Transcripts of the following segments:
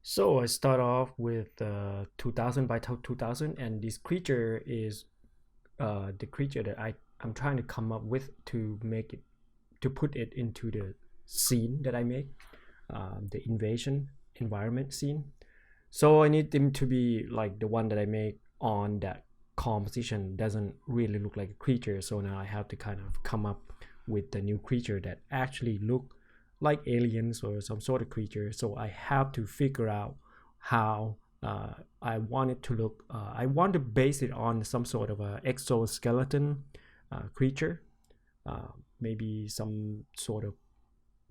So I start off with 2000 by 2000, and this creature is the creature that I'm trying to come up with to make it to put it into the scene that I make, the invasion environment scene. So I need them to be like the one that I make on that composition doesn't really look like a creature. So now I have to kind of come up with the new creature that actually look like aliens or some sort of creature. So I have to figure out how I want it to look. I want to base it on some sort of a exoskeleton creature, maybe some sort of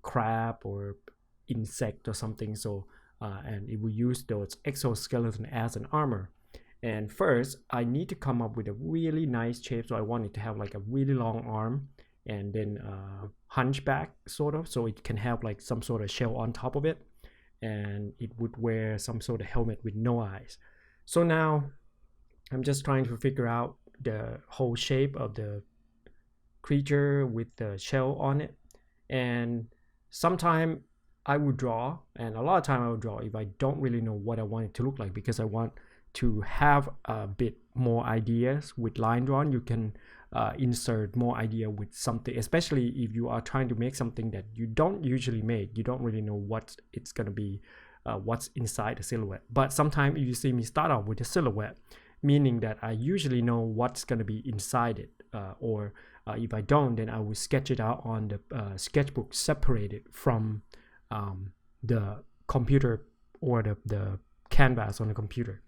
crab or insect or something. So and it will use those exoskeleton as an armor. And first, I need to come up with a really nice shape. So I want it to have like a really long arm and then hunchback sort of, so it can have like some sort of shell on top of it, and it would wear some sort of helmet with no eyes. So now I'm just trying to figure out the whole shape of the creature with the shell on it. And sometime I would draw, and a lot of time I would draw if I don't really know what I want it to look like, because I want to have a bit more ideas with line drawing. You can insert more idea with something, especially if you are trying to make something that you don't usually make. You don't really know what it's going to be, what's inside the silhouette. But sometimes you see me start off with a silhouette, meaning that I usually know what's going to be inside it, or if I don't, then I will sketch it out on the sketchbook separated from the computer or the canvas on the computer.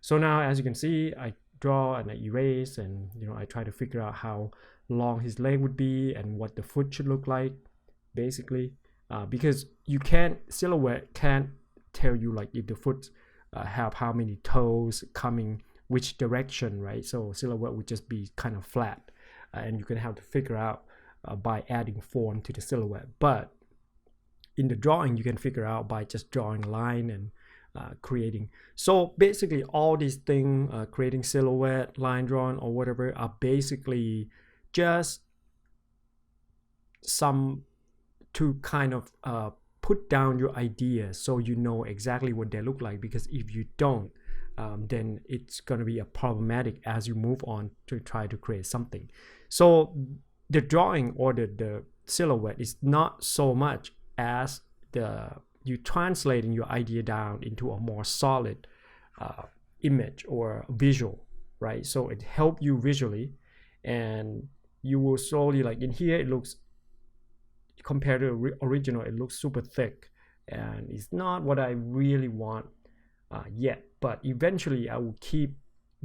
So now, as you can see, I draw and I erase, and I try to figure out how long his leg would be and what the foot should look like, basically, because silhouette can't tell you like if the foot have how many toes coming which direction, right? So silhouette would just be kind of flat, and you can have to figure out by adding form to the silhouette. But in the drawing, you can figure out by just drawing a line and creating. So basically all these things, creating silhouette, line drawing, or whatever, are basically just some to kind of put down your ideas so you know exactly what they look like. Because if you don't, then it's going to be a problematic as you move on to try to create something. So the drawing or the silhouette is not so much as you translating your idea down into a more solid image or visual, right? So it helps you visually, and you will slowly, like in here, it looks, compared to the original, it looks super thick, and it's not what I really want yet. But eventually I will keep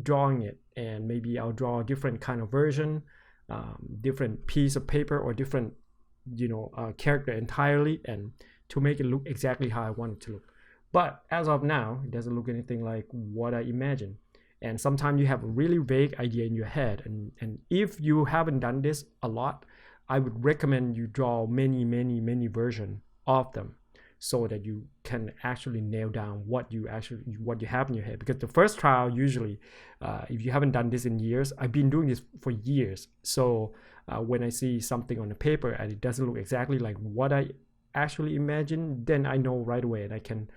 drawing it, and maybe I'll draw a different kind of version, different piece of paper, or different character entirely, and to make it look exactly how I want it to look. But as of now, it doesn't look anything like what I imagine. And sometimes you have a really vague idea in your head, and if you haven't done this a lot, I would recommend you draw many versions of them, so that you can actually nail down what you have in your head. Because the first trial, usually, if you haven't done this in years, I've been doing this for years. So when I see something on the paper and it doesn't look exactly like what I actually imagine, then I know right away, and I can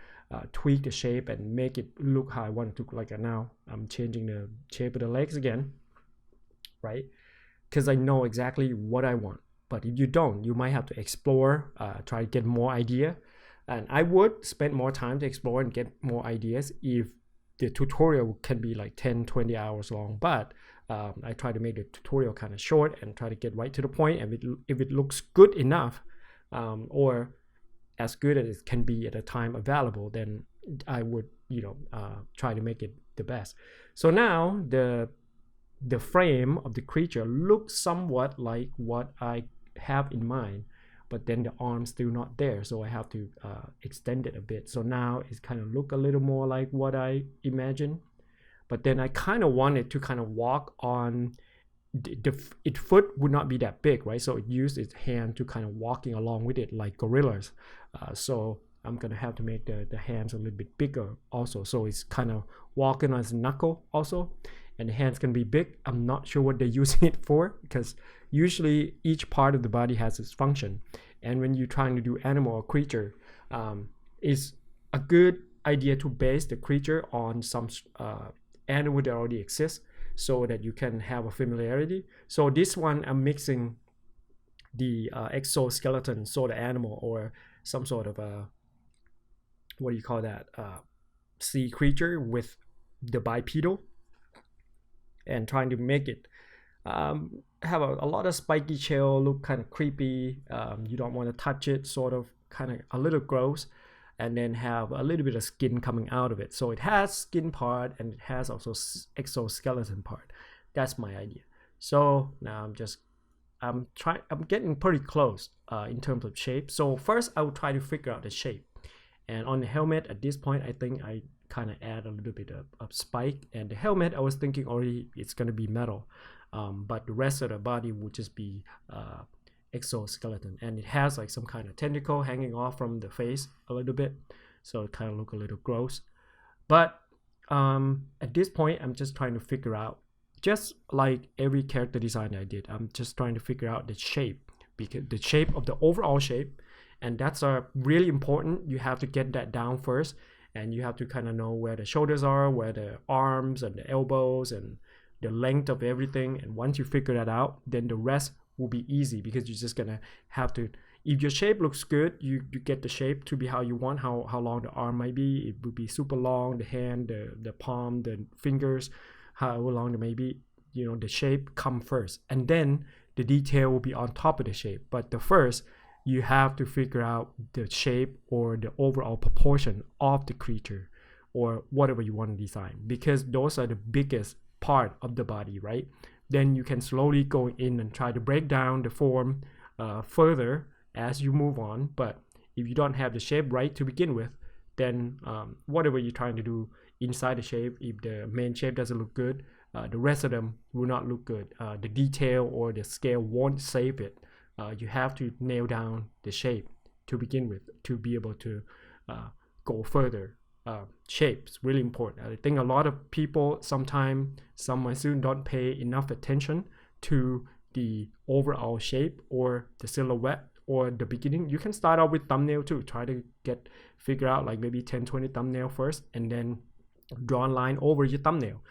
tweak the shape and make it look how I want it to look like. And now I'm changing the shape of the legs again, right? Because I know exactly what I want. But if you don't, you might have to explore, try to get more idea. And I would spend more time to explore and get more ideas if the tutorial can be like 10-20 hours long. But I try to make the tutorial kind of short and try to get right to the point. And if it looks good enough, or as good as it can be at the time available, then I would try to make it the best. So now the frame of the creature looks somewhat like what I have in mind, but then the arm's still not there, so I have to extend it a bit. So now it's kind of look a little more like what I imagine, but then I kind of want it to kind of walk on its foot would not be that big, right? So it used its hand to kind of walking along with it like gorillas. So I'm gonna have to make the hands a little bit bigger also, so it's kind of walking on its knuckle also, and the hands can be big. I'm not sure what they're using it for, because usually each part of the body has its function, and when you're trying to do animal or creature, is a good idea to base the creature on some animal that already exists, so that you can have a familiarity. So this one, I'm mixing the exoskeleton sort of animal, or some sort of a, what do you call that, sea creature, with the bipedal, and trying to make it have a lot of spiky shell, look kind of creepy. You don't want to touch it, sort of, kind of a little gross, and then have a little bit of skin coming out of it. So it has skin part and it has also exoskeleton part. That's my idea. So now I'm getting pretty close in terms of shape. So first I will try to figure out the shape. And on the helmet, at this point, I think I kind of add a little bit of spike. And the helmet, I was thinking already it's going to be metal, but the rest of the body would just be exoskeleton. And it has like some kind of tentacle hanging off from the face a little bit, so it kind of look a little gross. But at this point, I'm just trying to figure out, just like every character design I did, I'm just trying to figure out the shape, because the shape of the overall shape. And that's really important. You have to get that down first, and you have to kind of know where the shoulders are, where the arms and the elbows, and the length of everything. And once you figure that out, then the rest will be easy, because you're just gonna have to, if your shape looks good, you get the shape to be how you want, how long the arm might be. It would be super long, the hand, the palm, the fingers, however long it may be. You know, the shape come first, and then the detail will be on top of the shape. But the first, you have to figure out the shape or the overall proportion of the creature, or whatever you want to design, because those are the biggest part of the body, right? Then you can slowly go in and try to break down the form further as you move on. But if you don't have the shape right to begin with, then whatever you're trying to do inside the shape, if the main shape doesn't look good, the rest of them will not look good. The detail or the scale won't save it. You have to nail down the shape to begin with to be able to go further. Shapes really important. I think a lot of people, sometimes some of my students don't pay enough attention to the overall shape or the silhouette or the beginning. You can start out with thumbnail too. Try to figure out like maybe 10-20 thumbnail first, and then draw a line over your thumbnail.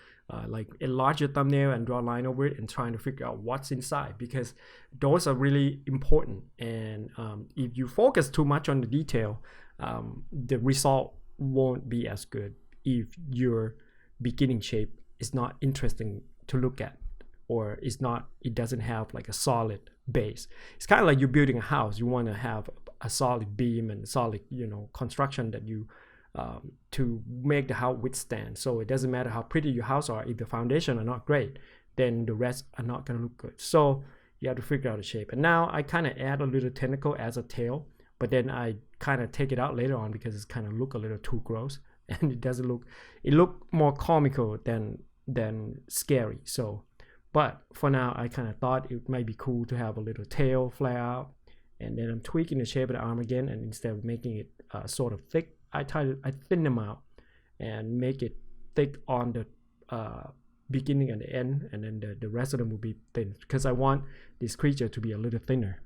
Like enlarge your thumbnail and draw a line over it, and trying to figure out what's inside, because those are really important. And if you focus too much on the detail, the result won't be as good if your beginning shape is not interesting to look at, or it doesn't have like a solid base. It's kind of like you're building a house. You want to have a solid beam and solid, construction that you to make the house withstand. So it doesn't matter how pretty your house are, if the foundation are not great, then the rest are not going to look good. So you have to figure out the shape. And now I kind of add a little tentacle as a tail, but then I kind of take it out later on because it's kind of look a little too gross, and it look more comical than scary. So, but for now, I kind of thought it might be cool to have a little tail flare out, and then I'm tweaking the shape of the arm again, and instead of making it sort of thick, I thin them out and make it thick on the beginning and the end, and then the rest of them will be thin, because I want this creature to be a little thinner.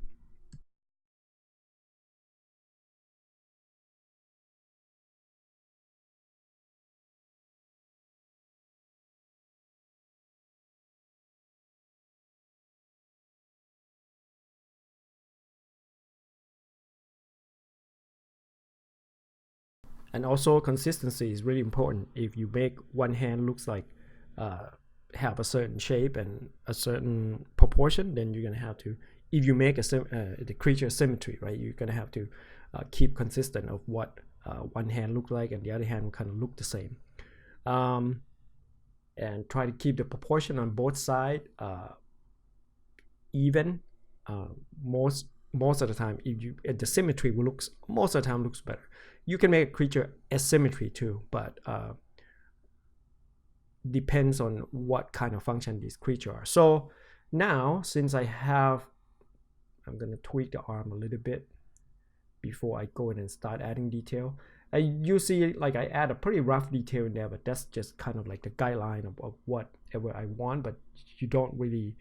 And also consistency is really important. If you make one hand looks like have a certain shape and a certain proportion, then you're gonna have to, if you make the creature symmetry, right, you're gonna have to keep consistent of what one hand looks like, and the other hand will kind of look the same. And try to keep the proportion on both sides even. Most of the time, if the symmetry looks, most of the time looks better. You can make a creature asymmetry too, but depends on what kind of function these creatures are. So now, since I'm gonna tweak the arm a little bit before I go in and start adding detail. You see, like, I add a pretty rough detail in there, but that's just kind of like the guideline of whatever I want, but you don't really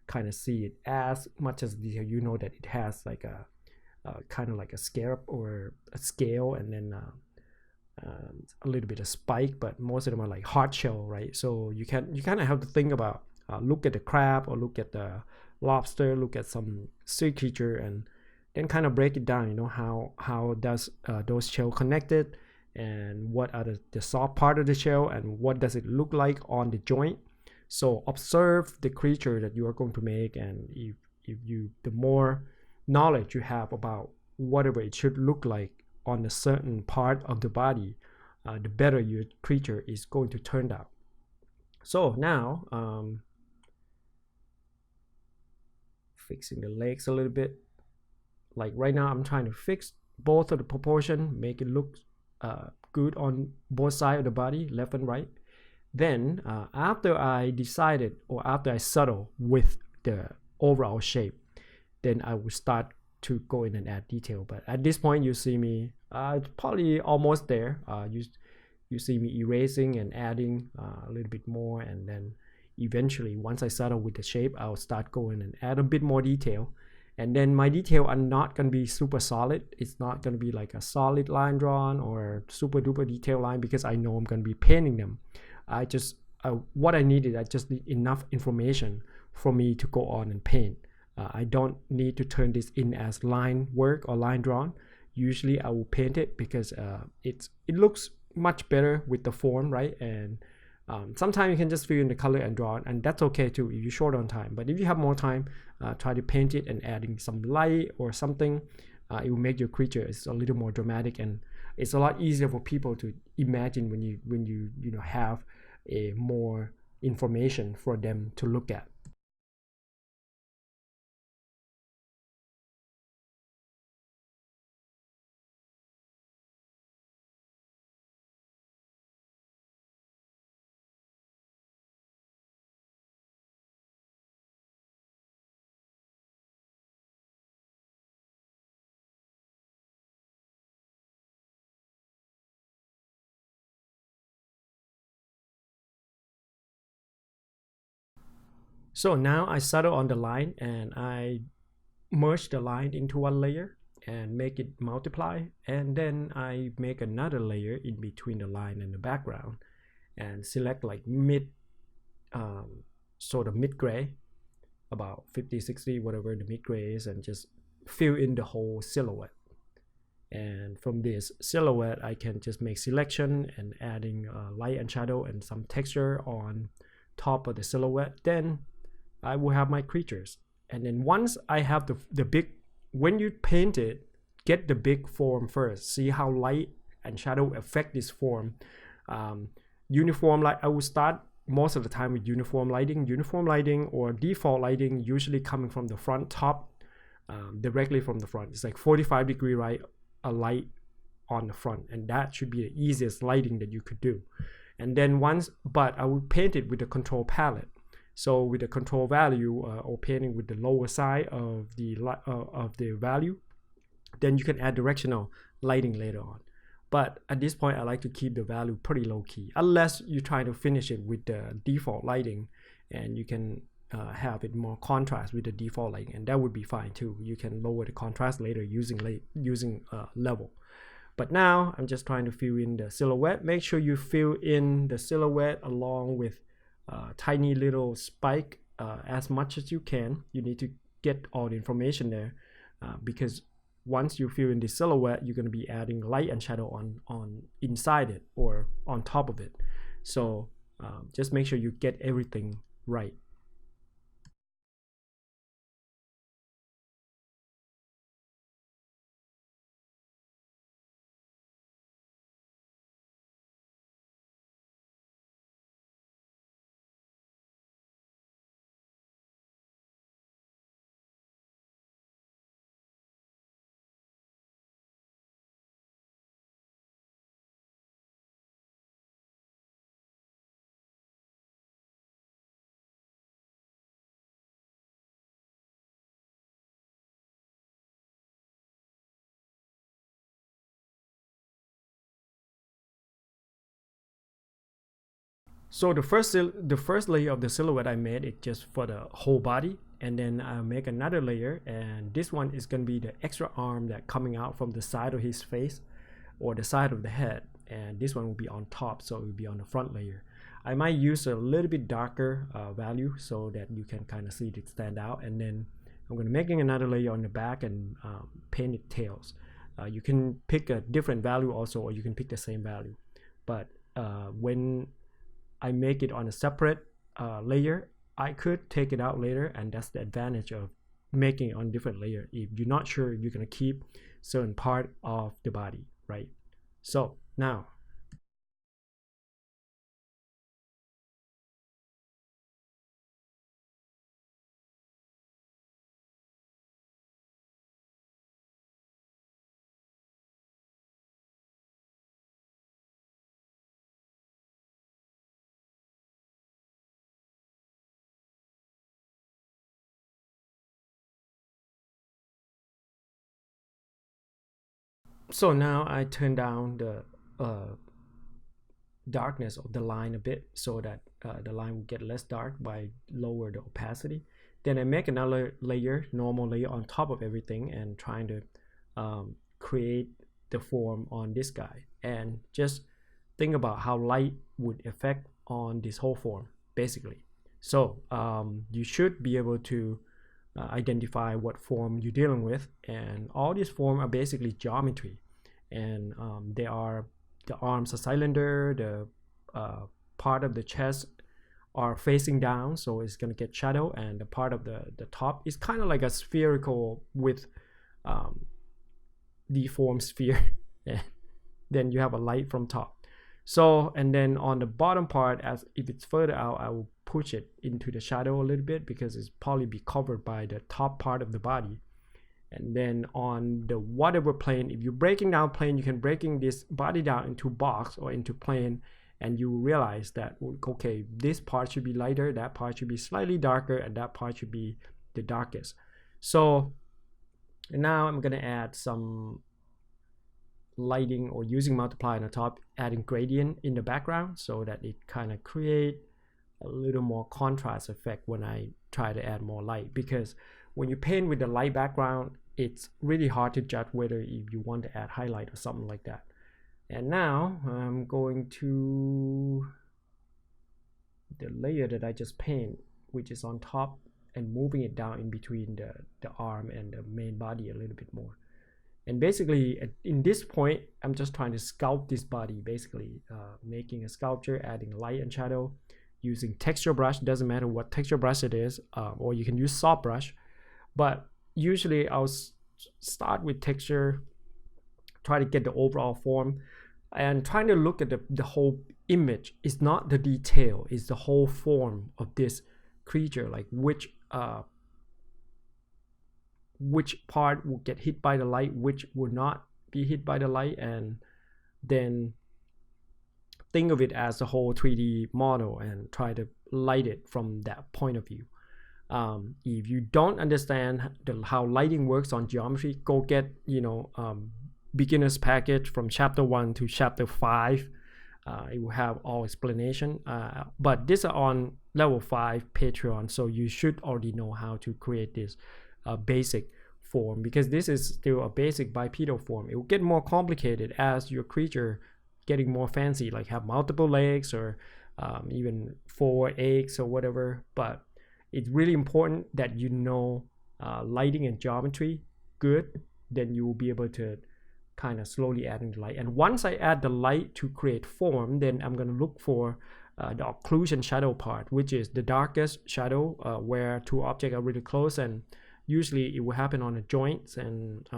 kind of see it as much as detail. You know that it has like a kind of like a scalp or a scale, and then a little bit of spike, but most of them are like hard shell, right? So you kind of have to think about look at the crab or look at the lobster, look at some sea creature, and then kind of break it down. You know, how does those shell connected, and what are the soft part of the shell, and what does it look like on the joint. So observe the creature that you are going to make, and if you the more knowledge you have about whatever it should look like on a certain part of the body, the better your creature is going to turn out. So now fixing the legs a little bit. Like right now I'm trying to fix both of the proportion, make it look good on both sides of the body, left and right. Then after I decided, or after I settle with the overall shape, then I will start to go in and add detail. But at this point you see me probably almost there. You see me erasing and adding a little bit more, and then eventually once I settle with the shape, I'll start going and add a bit more detail. And then my detail are not going to be super solid. It's not going to be like a solid line drawn or super duper detail line, because I know I'm going to be painting them. What I needed, I just need enough information for me to go on and paint. I don't need to turn this in as line work or line drawn. Usually I will paint it because it looks much better with the form, right? And sometimes you can just fill in the color and draw it, and that's okay too if you're short on time. But if you have more time, try to paint it and adding some light or something. It will make your creature a little more dramatic, and it's a lot easier for people to imagine when you have a more information for them to look at. So now I settle on the line, and I merge the line into one layer and make it multiply, and then I make another layer in between the line and the background, and select like mid sort of mid gray, about 50-60, whatever the mid gray is, and just fill in the whole silhouette. And from this silhouette I can just make selection and adding light and shadow and some texture on top of the silhouette. Then I will have my creatures. And then once I have the big, when you paint it, get the big form first. See how light and shadow affect this form. Uniform light, I will start most of the time with uniform lighting or default lighting, usually coming from the front top, directly from the front. It's like 45-degree right, a light on the front, and that should be the easiest lighting that you could do. And then but I will paint it with the control palette. So with the control value, or painting with the lower side of the value, then you can add directional lighting later on. But at this point, I like to keep the value pretty low key, unless you're trying to finish it with the default lighting, and you can have it more contrast with the default lighting, and that would be fine too. You can lower the contrast later using level. But now I'm just trying to fill in the silhouette. Make sure you fill in the silhouette along with tiny little spike as much as you can. You need to get all the information there, because once you fill in the silhouette, you're going to be adding light and shadow on inside it or on top of it. So just make sure you get everything right. So the first layer of the silhouette I made it just for the whole body, and then I'll make another layer, and this one is going to be the extra arm that coming out from the side of his face or the side of the head. and this one will be on top, so it will be on the front layer. I might use a little bit darker value so that you can kind of see it stand out, and then I'm going to making another layer on the back and paint it tails. You can pick a different value also, or you can pick the same value, but when I make it on a separate layer, I could take it out later, and that's the advantage of making it on different layer if you're not sure if you're going to keep certain part of the body, right? So now now I turn down the darkness of the line a bit so that the line will get less dark by lower the opacity. Then I make another layer, normal layer on top of everything, and trying to create the form on this guy, and just think about how light would affect on this whole form basically. So you should be able to identify what form you're dealing with, and all these forms are basically geometry, and they are, the arms are cylinder, the part of the chest are facing down, so it's going to get shadow, and the part of the top is kind of like a spherical with deformed sphere. Then you have a light from top. So, and then on the bottom part, as if it's further out, I will push it into the shadow a little bit because it's probably be covered by the top part of the body. And then on the whatever plane, if you're breaking down plane, you can breaking this body down into box or into plane, and you realize that, okay, this part should be lighter, that part should be slightly darker, and that part should be the darkest. So now I'm gonna add some lighting, or using multiply on the top, adding gradient in the background so that it kind of create a little more contrast effect when I try to add more light, because when you paint with the light background, it's really hard to judge whether if you want to add highlight or something like that. And now I'm going to the layer that I just paint, which is on top, and moving it down in between the arm and the main body a little bit more. And basically in this point, I'm just trying to sculpt this body, basically making a sculpture, adding light and shadow, using texture brush. Doesn't matter what texture brush it is, or you can use soft brush, but usually I'll start with texture, try to get the overall form, and trying to look at the whole image. It's not the detail, it's the whole form of this creature, like which part will get hit by the light, which would not be hit by the light, and then think of it as a whole 3D model and try to light it from that point of view. If you don't understand how lighting works on geometry, go get beginner's package from chapter 1 to chapter 5. It will have all explanation, but this is on level 5 Patreon, so you should already know how to create this basic form, because this is still a basic bipedal form. It will get more complicated as your creature getting more fancy, like have multiple legs, or even 4 eggs or whatever. But it's really important that you know lighting and geometry good, then you will be able to kind of slowly adding the light. And once I add the light to create form, then I'm going to look for the occlusion shadow part, which is the darkest shadow where two objects are really close, and usually it will happen on the joints and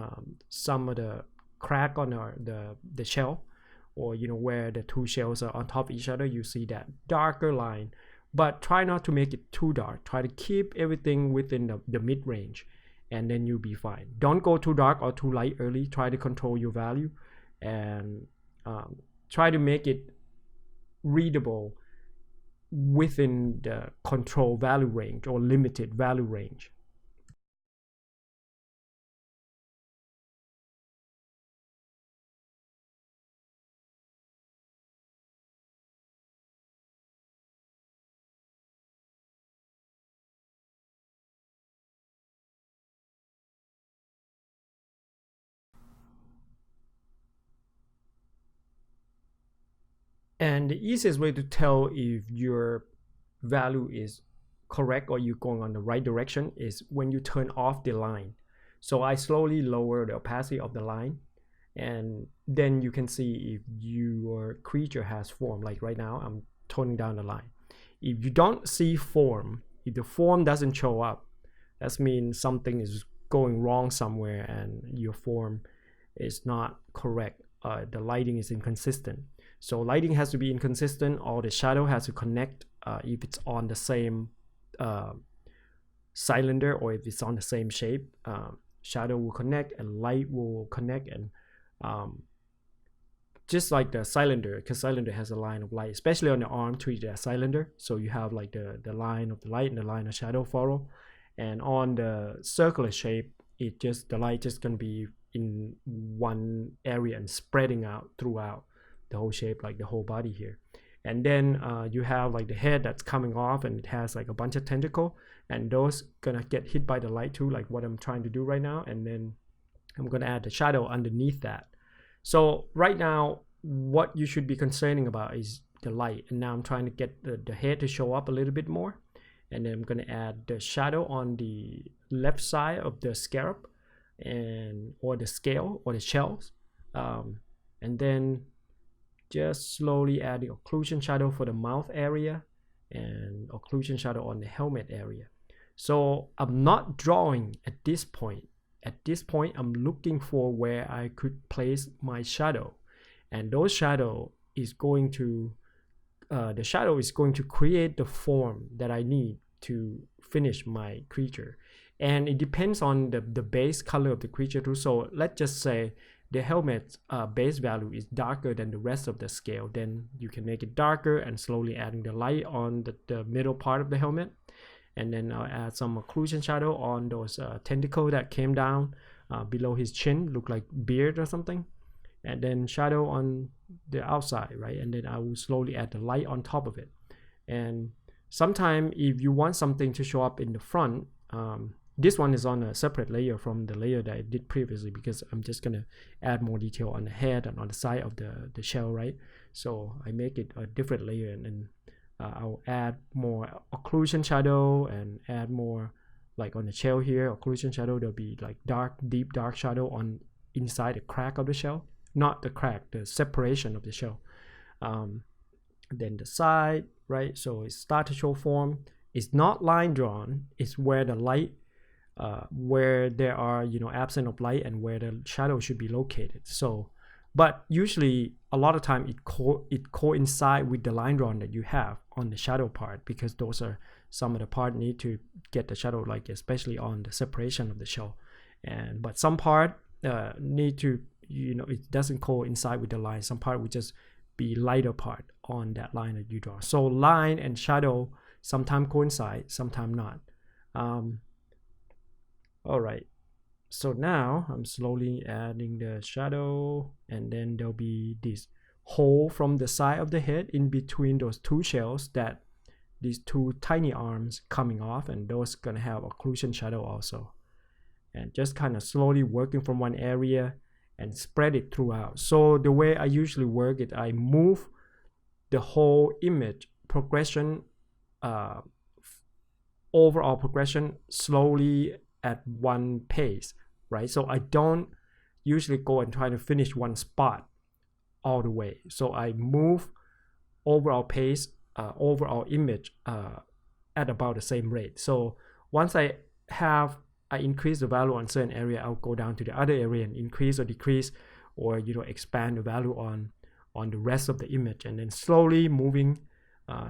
some of the crack on the shell, or where the two shells are on top of each other, you see that darker line. But try not to make it too dark. Try to keep everything within the mid-range, and then you'll be fine. Don't go too dark or too light early. Try to control your value, and try to make it readable within the control value range or limited value range. And the easiest way to tell if your value is correct or you're going on the right direction is when you turn off the line. So I slowly lower the opacity of the line, and then you can see if your creature has form. Like right now, I'm toning down the line. If you don't see form, if the form doesn't show up, that means something is going wrong somewhere and your form is not correct. The lighting is inconsistent. So lighting has to be inconsistent, or the shadow has to connect if it's on the same cylinder, or if it's on the same shape. Shadow will connect and light will connect, and just like the cylinder, because cylinder has a line of light, especially on the arm, treat it as cylinder. So you have like the line of the light and the line of shadow follow. And on the circular shape, the light just gonna be in one area and spreading out throughout the whole shape, like the whole body here. And then you have like the head that's coming off, and it has like a bunch of tentacle, and those gonna get hit by the light too, like what I'm trying to do right now. And then I'm gonna add the shadow underneath that. So right now, what you should be concerning about is the light. And now I'm trying to get the head to show up a little bit more. And then I'm gonna add the shadow on the left side of the scalp, or the scale, or the shells. And then just slowly add the occlusion shadow for the mouth area and occlusion shadow on the helmet area. So I'm not drawing at this point. At this point, I'm looking for where I could place my shadow, and those shadow is going to the shadow is going to create the form that I need to finish my creature. And it depends on the base color of the creature too. So let's just say the helmet's base value is darker than the rest of the scale. Then you can make it darker and slowly adding the light on the middle part of the helmet. And then I'll add some occlusion shadow on those tentacle that came down below his chin, look like beard or something. And then shadow on the outside, right? And then I will slowly add the light on top of it. And sometimes if you want something to show up in the front, this one is on a separate layer from the layer that I did previously, because I'm just gonna add more detail on the head and on the side of the shell, right? So I make it a different layer, and then I'll add more occlusion shadow and add more, like on the shell here, occlusion shadow. There'll be like deep dark shadow on inside the crack of the shell, not the crack, the separation of the shell. Then the side, right? So it start to show form. It's not line drawn. It's where the light, where there are absence of light, and where the shadow should be located. So, but usually a lot of time it coincide with the line drawn that you have on the shadow part, because those are some of the part need to get the shadow, like especially on the separation of the shell. And but some part need to, it doesn't coincide with the line. Some part would just be lighter part on that line that you draw. So line and shadow sometimes coincide, sometimes not. All right. So now I'm slowly adding the shadow, and then there'll be this hole from the side of the head in between those two shells, that these two tiny arms coming off, and those gonna have occlusion shadow also. And just kind of slowly working from one area and spread it throughout. So the way I usually work it, I move the whole image progression, overall progression, slowly at one pace, right? So I don't usually go and try to finish one spot all the way. So I move overall pace, overall image at about the same rate. So once I increase the value on certain area, I'll go down to the other area and increase or decrease, or expand the value on the rest of the image, and then slowly moving,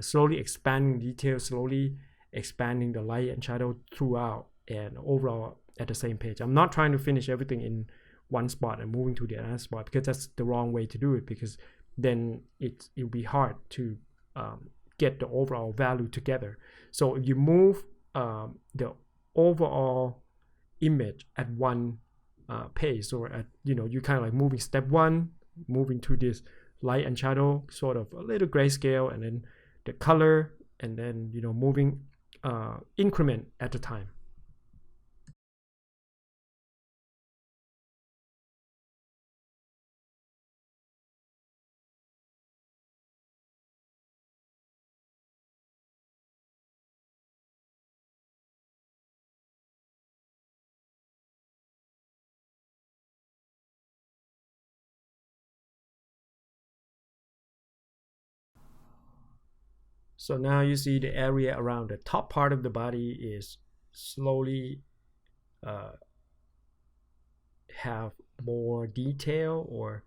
slowly expanding detail, slowly expanding the light and shadow throughout, and overall at the same page. I'm not trying to finish everything in one spot and moving to the other spot, because that's the wrong way to do it, because then it'll be hard to get the overall value together. So if you move the overall image at one pace, or at you kind of like moving step one, moving to this light and shadow, sort of a little grayscale, and then the color, and then moving increment at a time. So now you see the area around the top part of the body is slowly have more detail or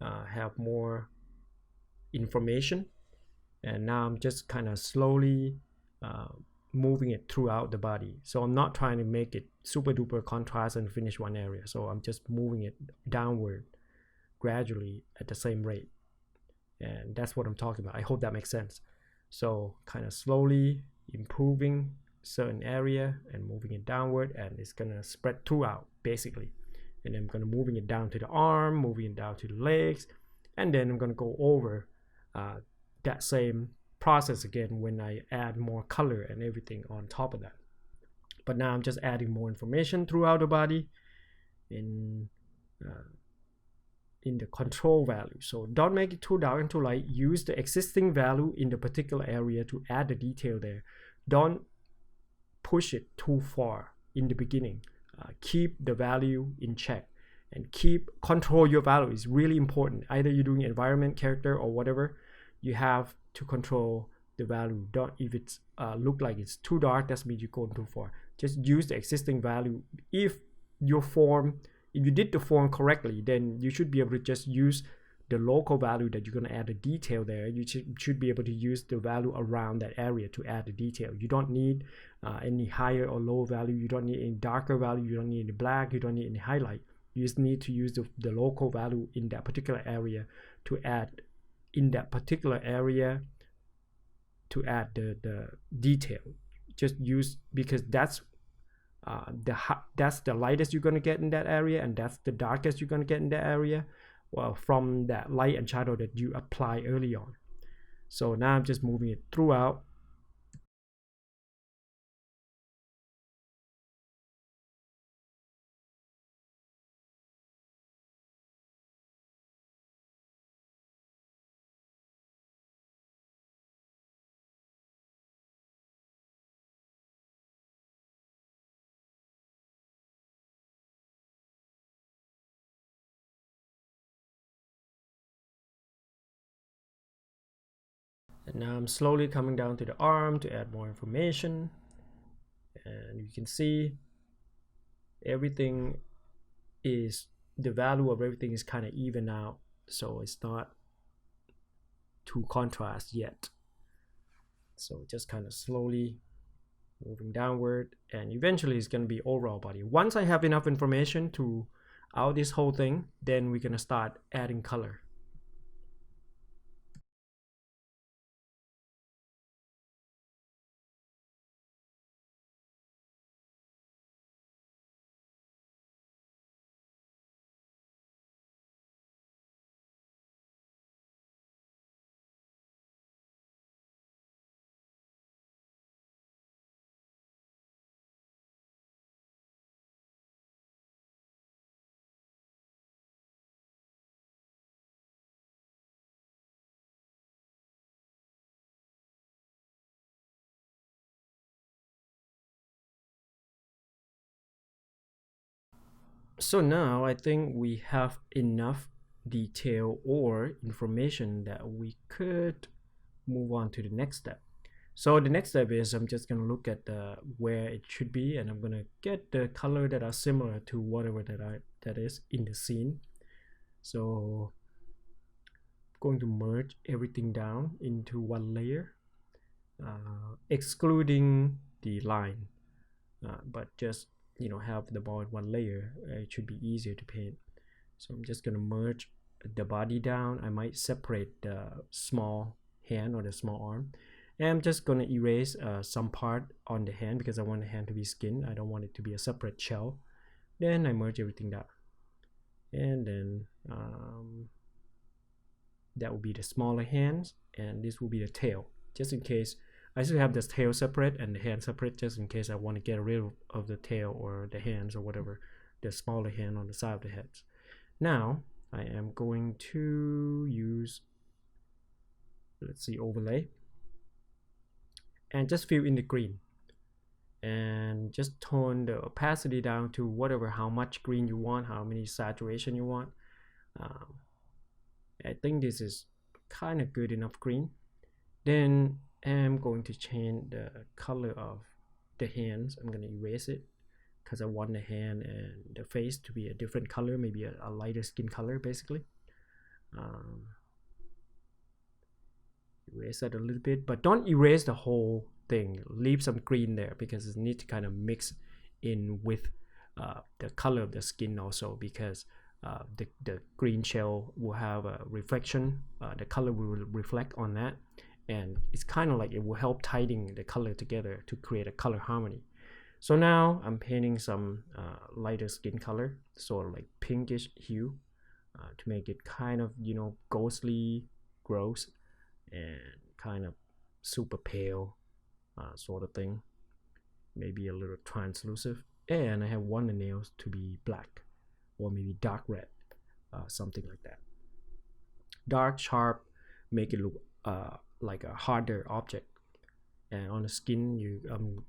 have more information. And now I'm just kind of slowly moving it throughout the body. So I'm not trying to make it super duper contrast and finish one area. So I'm just moving it downward gradually at the same rate. And that's what I'm talking about. I hope that makes sense. So kind of slowly improving certain area and moving it downward, and it's gonna spread throughout basically. And then I'm gonna moving it down to the arm, moving it down to the legs, and then I'm gonna go over that same process again when I add more color and everything on top of that. But now I'm just adding more information throughout the body in the control value. So don't make it too dark and too light. Use the existing value in the particular area to add the detail there. Don't push it too far in the beginning. Keep the value in check and control your value is really important. Either you're doing environment, character, or whatever, you have to control the value. Don't, if it's look like it's too dark, that means you're going too far. Just use the existing value. If you did the form correctly, then you should be able to just use the local value that you're going to add a detail there. You should be able to use the value around that area to add the detail. You don't need any higher or lower value. You don't need any darker value. You don't need any black. You don't need any highlight. You just need to use the local value in that particular area to add the detail. Just use, because that's the lightest you're going to get in that area, and that's the darkest you're going to get in that area, well, from that light and shadow that you apply early on. So now I'm just moving it throughout. And now I'm slowly coming down to the arm to add more information. And you can see everything is, the value of everything is kind of even out. So it's not too contrast yet. So just kind of slowly moving downward, and eventually it's going to be overall body. Once I have enough information to out this whole thing, then we're going to start adding color. So now I think we have enough detail or information that we could move on to the next step. So the next step is I'm just going to look at where it should be, and I'm going to get the color that are similar to whatever that is in the scene. So I'm going to merge everything down into one layer, excluding the line, but just have the ball in one layer. It should be easier to paint. So I'm just going to merge the body down. I might separate the small hand or the small arm, and I'm just going to erase some part on the hand because I want the hand to be skin. I don't want it to be a separate shell. Then I merge everything down, and then that will be the smaller hands, and this will be the tail, just in case. I still have this tail separate and the hand separate, just in case I want to get rid of the tail or the hands or whatever, the smaller hand on the side of the heads. Now I am going to use, let's see, overlay, and just fill in the green, and just tone the opacity down to whatever, how much green you want, how many saturation you want. I think this is kind of good enough green. Then am going to change the color of the hands. I'm going to erase it because I want the hand and the face to be a different color, maybe a lighter skin color basically. Erase that a little bit, but don't erase the whole thing. Leave some green there because it needs to kind of mix in with the color of the skin also, because the green shell will have a reflection. The color will reflect on that, and it's kind of like it will help tidying the color together to create a color harmony. So now I'm painting some lighter skin color, sort of like pinkish hue, to make it kind of, you know, ghostly, gross, and kind of super pale sort of thing, maybe a little translucent. And I have one of the nails to be black or maybe dark red, something like that. Dark, sharp, make it look like a harder object, and on the skin you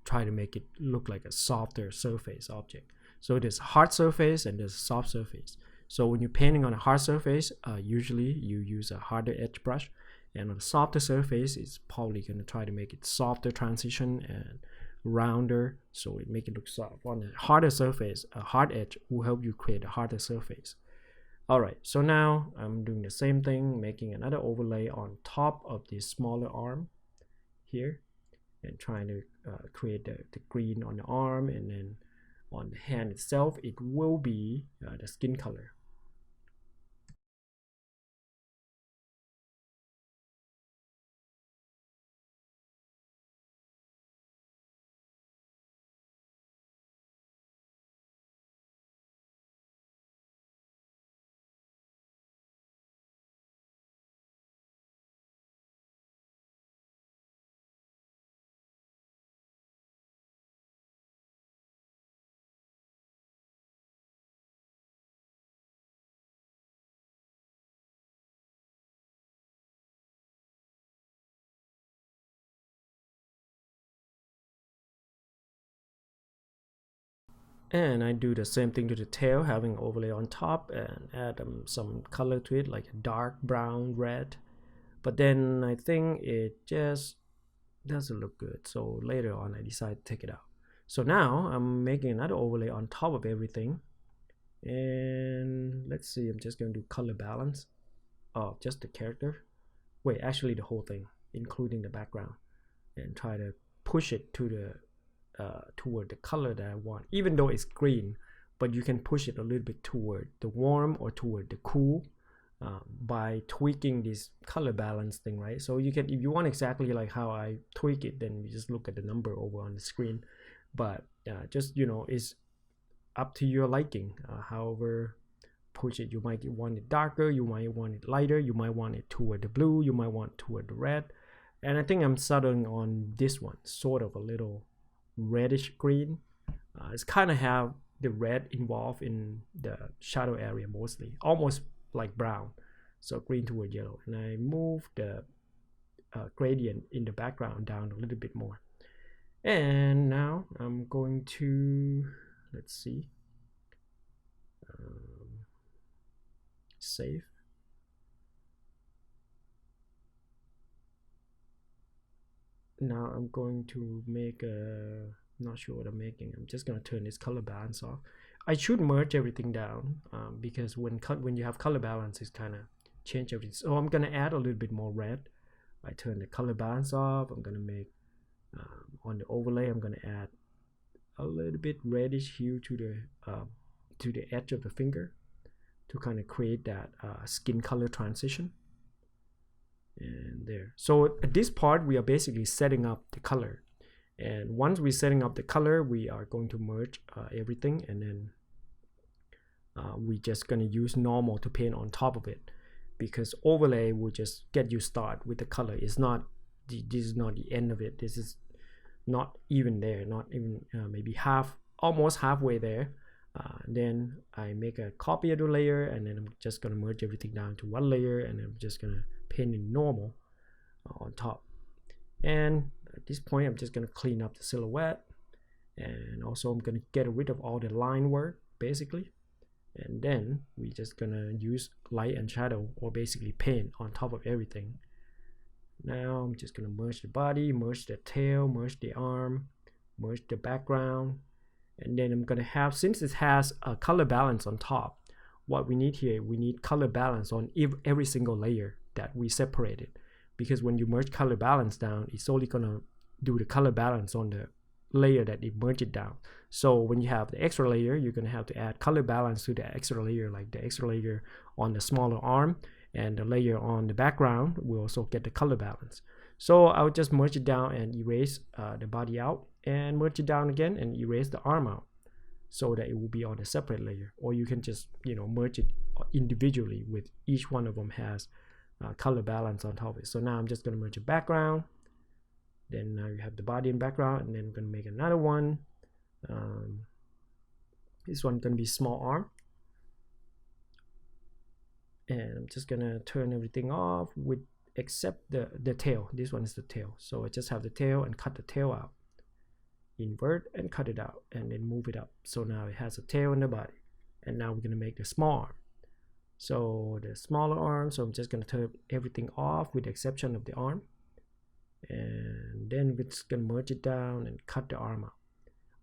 try to make it look like a softer surface object. So there's hard surface and there's soft surface. So when you're painting on a hard surface, usually you use a harder edge brush, and on a softer surface it's probably going to try to make it softer transition and rounder, so it make it look soft. On a harder surface, a hard edge will help you create a harder surface. All right, so now I'm doing the same thing, making another overlay on top of this smaller arm here, and trying to create the green on the arm, and then on the hand itself it will be the skin color. And I do the same thing to the tail, having overlay on top and add some color to it, like a dark brown, red. But then I think it just doesn't look good, so later on I decided to take it out. So now I'm making another overlay on top of everything, and let's see, I'm just going to do color balance. Oh, just the character. Wait, actually the whole thing, including the background, and try to push it to the toward the color that I want, even though it's green, but you can push it a little bit toward the warm or toward the cool by tweaking this color balance thing, right? So you can, if you want exactly like how I tweak it, then you just look at the number over on the screen. But just, you know, it's up to your liking. However, push it. You might want it darker, you might want it lighter, you might want it toward the blue, you might want it toward the red. And I think I'm settling on this one, sort of a little reddish green. It's kind of have the red involved in the shadow area mostly, almost like brown, so green toward yellow. And I move the gradient in the background down a little bit more. And now I'm going to, let's see, save. Now I'm going to make a, not sure what I'm making. I'm just going to turn this color balance off. I should merge everything down because when you have color balance, it's kind of change everything. So I'm going to add a little bit more red. I turn the color balance off. I'm going to make on the overlay, I'm going to add a little bit reddish hue to the edge of the finger to kind of create that skin color transition. And there. So at this part, we are basically setting up the color. And once we're setting up the color, we are going to merge everything, and then we're just going to use normal to paint on top of it, because overlay will just get you started with the color. It's not this is not the end of it. This is not even there, not even maybe almost halfway there. Then I make a copy of the layer, and then I'm just going to merge everything down to one layer, and I'm just going to paint in normal on top. And at this point, I'm just going to clean up the silhouette, and also I'm going to get rid of all the line work basically, and then we're just going to use light and shadow, or basically paint on top of everything. Now I'm just going to merge the body, merge the tail, merge the arm, merge the background, and then I'm going to have, since it has a color balance on top, what we need here, we need color balance on every single layer that we separated, because when you merge color balance down, it's only going to do the color balance on the layer that it merged it down. So when you have the extra layer, you're going to have to add color balance to the extra layer, like the extra layer on the smaller arm, and the layer on the background will also get the color balance. So I'll just merge it down and erase the body out, and merge it down again and erase the arm out, so that it will be on a separate layer. Or you can just, merge it individually with each one of them has color balance on top of it. So now I'm just going to merge a background. Then now you have the body and background, and then I'm going to make another one. This one going to be small arm. And I'm just going to turn everything off with except the tail. This one is the tail. So I just have the tail and cut the tail out. Invert and cut it out, and then move it up. So now it has a tail and the body. And now we're going to make the small arm. So the smaller arm, so I'm just going to turn everything off with the exception of the arm. And then we're just going to merge it down and cut the arm out.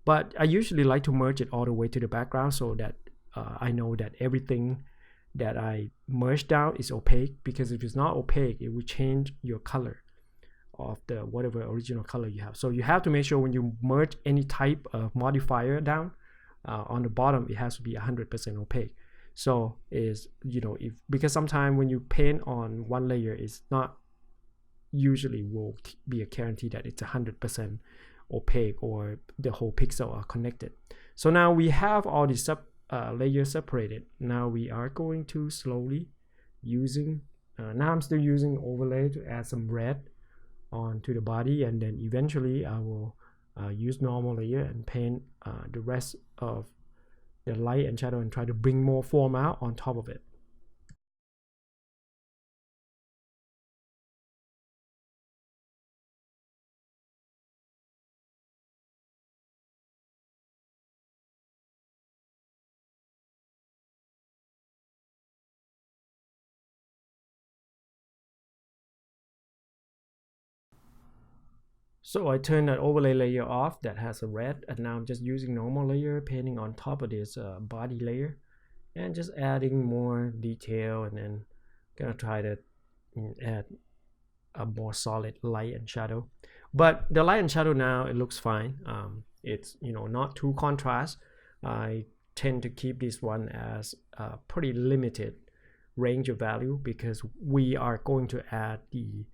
But I usually like to merge it all the way to the background, so that I know that everything that I merged down is opaque, because if it's not opaque, it will change your color of the whatever original color you have. So you have to make sure when you merge any type of modifier down, on the bottom it has to be 100% opaque. So because sometimes when you paint on one layer, it's not usually will be a guarantee that it's 100% opaque or the whole pixel are connected. So now we have all these layers separated. Now we are going to slowly using now I'm still using overlay to add some red onto the body, and then eventually I will use normal layer and paint the rest of the light and shadow and try to bring more form out on top of it. So I turned that overlay layer off that has a red, and now I'm just using normal layer, painting on top of this body layer, and just adding more detail, and then gonna try to add a more solid light and shadow. But the light and shadow now, it looks fine. It's not too contrast. I tend to keep this one as a pretty limited range of value, because we are going to add the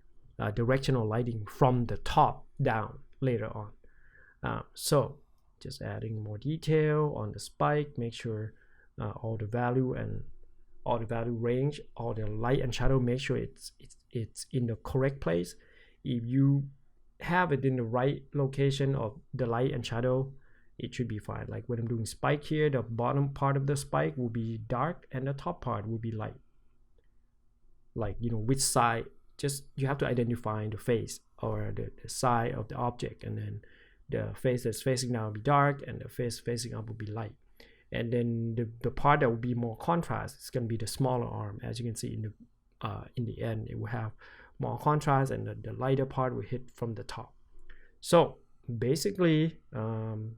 directional lighting from the top down later on. So just adding more detail on the spike, make sure all the value and all the value range, all the light and shadow, make sure it's in the correct place. If you have it in the right location of the light and shadow, it should be fine. Like when I'm doing spike here, the bottom part of the spike will be dark and the top part will be light. Like which side, just you have to identify the face or the side of the object, and then the face that's facing down will be dark and the face facing up will be light. And then the part that will be more contrast is going to be the smaller arm. As you can see in the end, it will have more contrast, and the lighter part will hit from the top. So basically for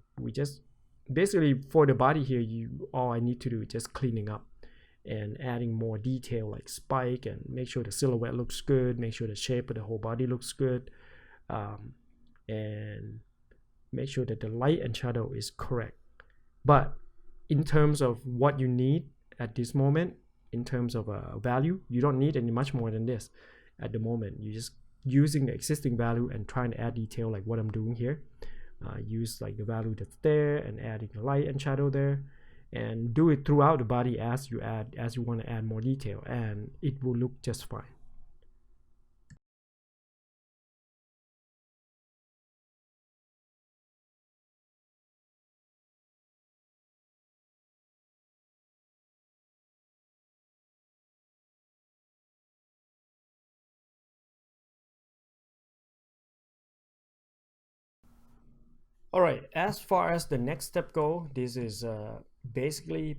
the body here, all I need to do is just cleaning up and adding more detail like spike, and make sure the silhouette looks good, make sure the shape of the whole body looks good, and make sure that the light and shadow is correct. But in terms of what you need at this moment, in terms of a value, you don't need any much more than this at the moment. You're just using the existing value and trying to add detail like what I'm doing here. Use like the value that's there and adding the light and shadow there, and do it throughout the body as you want to add more detail, and it will look just fine. All right, as far as the next step go, this is basically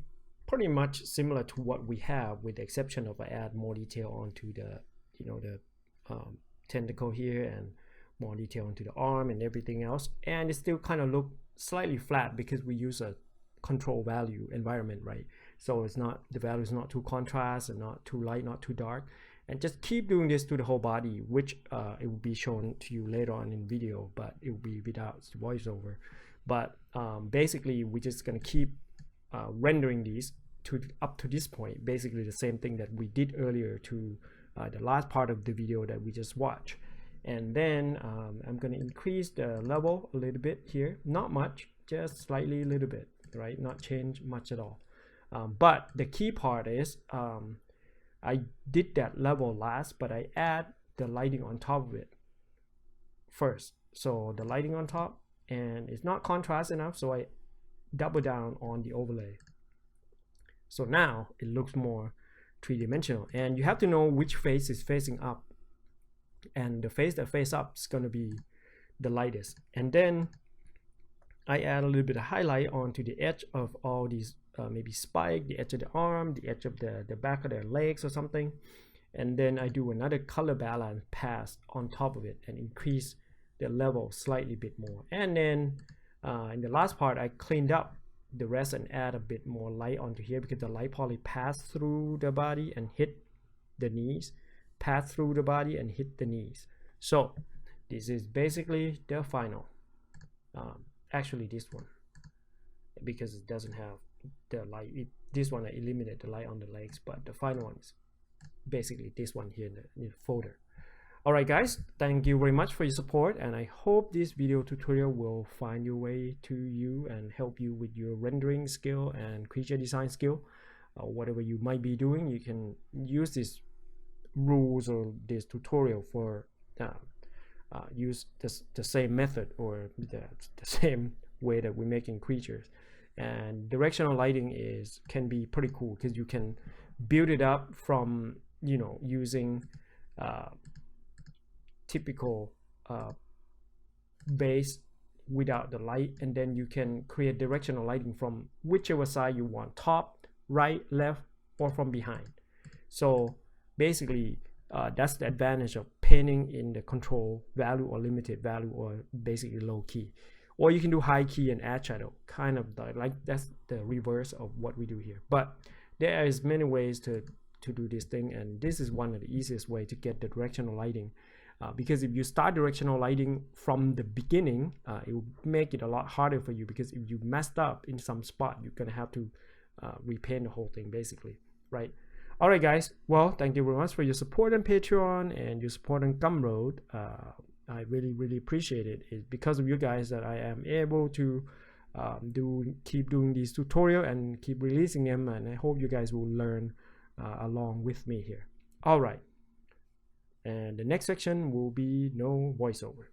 pretty much similar to what we have, with the exception of I add more detail onto the tentacle here and more detail into the arm and everything else. And it still kind of look slightly flat because we use a control value environment, right? So it's not, the value is not too contrast and not too light, not too dark. And just keep doing this to the whole body, which it will be shown to you later on in video, but it will be without voiceover. But basically we're just going to keep rendering these to up to this point, basically the same thing that we did earlier to the last part of the video that we just watched. And then I'm going to increase the level a little bit here, not much, just slightly a little bit, right? Not change much at all. But the key part is I did that level last, but I add the lighting on top of it first. So the lighting on top, and it's not contrast enough, so I double down on the overlay. So now it looks more three-dimensional, and you have to know which face is facing up, and the face that face up is going to be the lightest. And then I add a little bit of highlight onto the edge of all these maybe spike, the edge of the arm, the edge of the back of their legs or something. And then I do another color balance pass on top of it and increase the level slightly bit more. And then in the last part I cleaned up the rest and add a bit more light onto here, because the light probably passed through the body and hit the knees, pass through the body and hit the knees. So this is basically the final. Actually this one, because it doesn't have the light, this one I eliminate the light on the legs, but the final one is basically this one here in the folder. Alright guys, thank you very much for your support, and I hope this video tutorial will find your way to you and help you with your rendering skill and creature design skill. Whatever you might be doing, you can use these rules or this tutorial for use the same method or the same way that we're making creatures. And directional lighting can be pretty cool, because you can build it up from, you know, using typical base without the light, and then you can create directional lighting from whichever side you want, top, right, left, or from behind. So basically that's the advantage of painting in the control value or limited value, or basically low key. Or you can do high key and add shadow, kind of like that's the reverse of what we do here. But there is many ways to do this thing, and this is one of the easiest way to get the directional lighting. Because if you start directional lighting from the beginning, it will make it a lot harder for you, because if you messed up in some spot, you're gonna have to repaint the whole thing basically, right? Alright guys, well, thank you very much for your support on Patreon and your support on Gumroad. I really appreciate it. It's because of you guys that I am able to keep doing these tutorials and keep releasing them, and I hope you guys will learn along with me here. Alright, and the next section will be no voiceover.